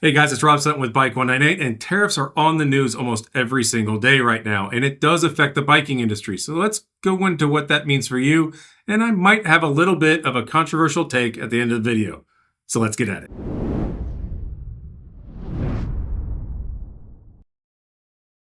Hey guys, it's Rob Sutton with Bike 198, and tariffs are on the news almost every single day right now, and it does affect the biking industry. So let's go into what that means for you, and I might have a little bit of a controversial take at the end of the video. So let's get at it.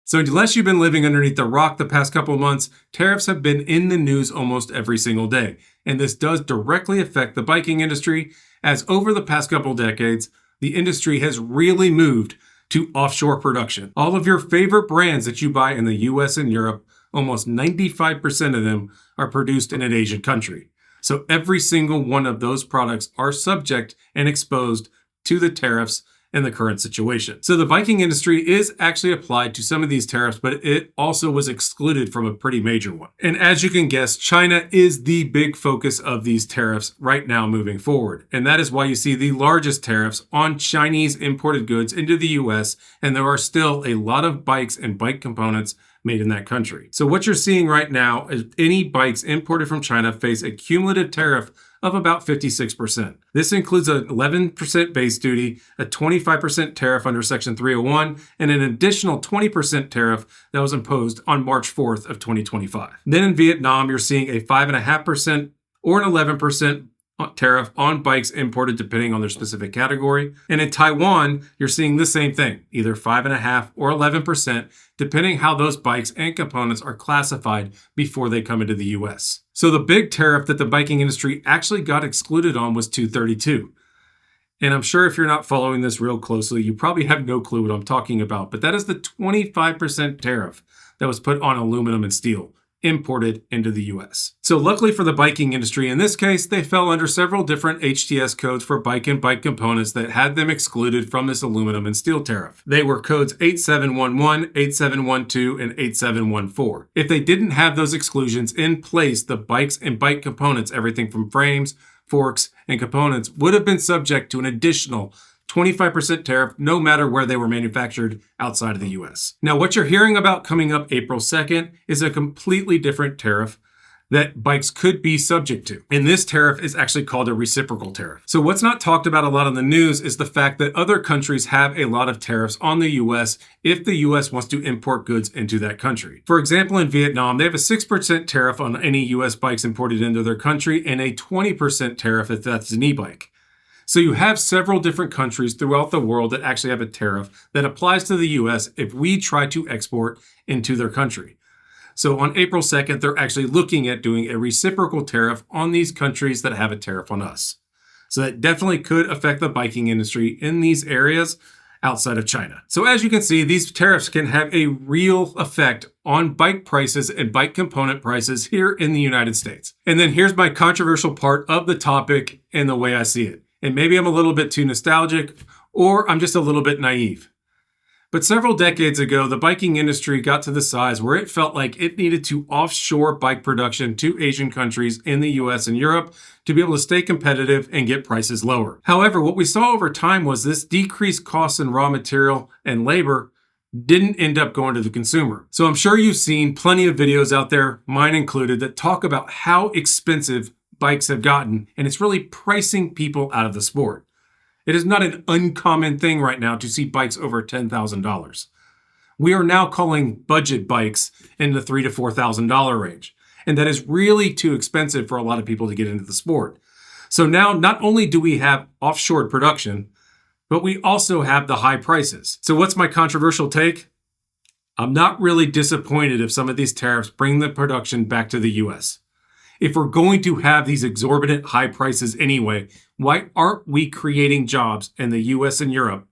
So unless you've been living underneath the rock the past couple of months, tariffs have been in the news almost every single day. And this does directly affect the biking industry, as over the past couple of decades, the industry has really moved to offshore production. All of your favorite brands that you buy in the US and Europe, almost 95% of them are produced in an Asian country. So every single one of those products are subject and exposed to the tariffs in the current situation. So the biking industry is actually applied to some of these tariffs, but it also was excluded from a pretty major one. And as you can guess, China is the big focus of these tariffs right now moving forward. And that is why you see the largest tariffs on Chinese imported goods into the US, and there are still a lot of bikes and bike components made in that country. So what you're seeing right now is any bikes imported from China face a cumulative tariff of about 56%. This includes an 11% base duty, a 25% tariff under Section 301, and an additional 20% tariff that was imposed on March 4th of 2025. Then in Vietnam, you're seeing a 5.5% or an 11% tariff on bikes imported depending on their specific category. And in Taiwan, you're seeing the same thing, either 5.5% or 11%, depending how those bikes and components are classified before they come into the US. So the big tariff that the biking industry actually got excluded on was 232. And I'm sure if you're not following this real closely, you probably have no clue what I'm talking about, but that is the 25% tariff that was put on aluminum and steel imported into the US. So luckily for the biking industry, in this case, they fell under several different HTS codes for bike and bike components that had them excluded from this aluminum and steel tariff. They were codes 8711, 8712, and 8714. If they didn't have those exclusions in place, the bikes and bike components, everything from frames, forks, and components, would have been subject to an additional 25% tariff no matter where they were manufactured outside of the US. Now, what you're hearing about coming up April 2nd is a completely different tariff that bikes could be subject to. And this tariff is actually called a reciprocal tariff. So what's not talked about a lot in the news is the fact that other countries have a lot of tariffs on the US if the US wants to import goods into that country. For example, in Vietnam, they have a 6% tariff on any US bikes imported into their country and a 20% tariff if that's an e-bike. So you have several different countries throughout the world that actually have a tariff that applies to the US if we try to export into their country. So on April 2nd, they're actually looking at doing a reciprocal tariff on these countries that have a tariff on us. So that definitely could affect the biking industry in these areas outside of China. So as you can see, these tariffs can have a real effect on bike prices and bike component prices here in the United States. And then here's my controversial part of the topic and the way I see it. And maybe I'm a little bit too nostalgic, or I'm just a little bit naive. But several decades ago, the biking industry got to the size where it felt like it needed to offshore bike production to Asian countries in the US and Europe to be able to stay competitive and get prices lower. However, what we saw over time was this decreased costs in raw material and labor didn't end up going to the consumer. So I'm sure you've seen plenty of videos out there, mine included, that talk about how expensive bikes have gotten, and it's really pricing people out of the sport. It is not an uncommon thing right now to see bikes over $10,000. We are now calling budget bikes in the $3,000 to $4,000 range, and that is really too expensive for a lot of people to get into the sport. So now not only do we have offshore production, but we also have the high prices. So what's my controversial take? I'm not really disappointed if some of these tariffs bring the production back to the US. If we're going to have these exorbitant high prices anyway, why aren't we creating jobs in the US and Europe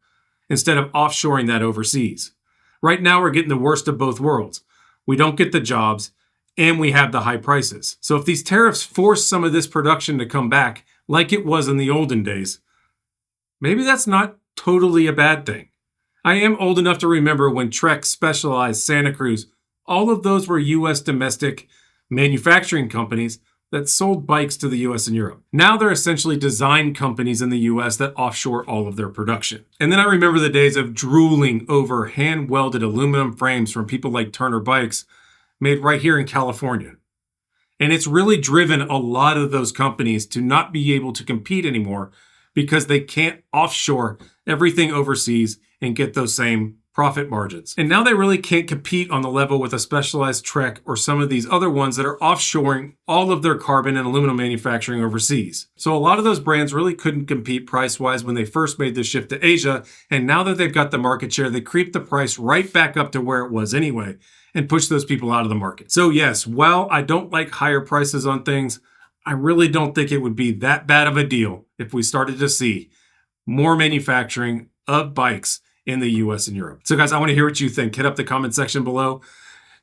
instead of offshoring that overseas? Right now, we're getting the worst of both worlds. We don't get the jobs and we have the high prices. So if these tariffs force some of this production to come back like it was in the olden days, maybe that's not totally a bad thing. I am old enough to remember when Trek, Specialized, Santa Cruz, all of those were US domestic manufacturing companies that sold bikes to the US and Europe. Now they're essentially design companies in the US that offshore all of their production. And then I remember the days of drooling over hand-welded aluminum frames from people like Turner Bikes made right here in California. And it's really driven a lot of those companies to not be able to compete anymore because they can't offshore everything overseas and get those same profit margins. And now they really can't compete on the level with a Specialized Trek or some of these other ones that are offshoring all of their carbon and aluminum manufacturing overseas. So a lot of those brands really couldn't compete price-wise when they first made the shift to Asia, and now that they've got the market share, they creep the price right back up to where it was anyway and push those people out of the market. So yes, while I don't like higher prices on things, I really don't think it would be that bad of a deal if we started to see more manufacturing of bikes in the US and Europe. So guys, I want to hear what you think. Hit up the comment section below.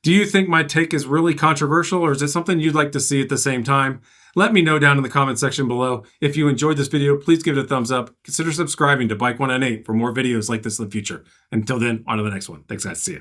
Do you think my take is really controversial, or is it something you'd like to see at the same time? Let me know down in the comment section below. If you enjoyed this video, please give it a thumbs up. Consider subscribing to Bike 198 for more videos like this in the future. Until then, on to the next one. Thanks guys, see ya.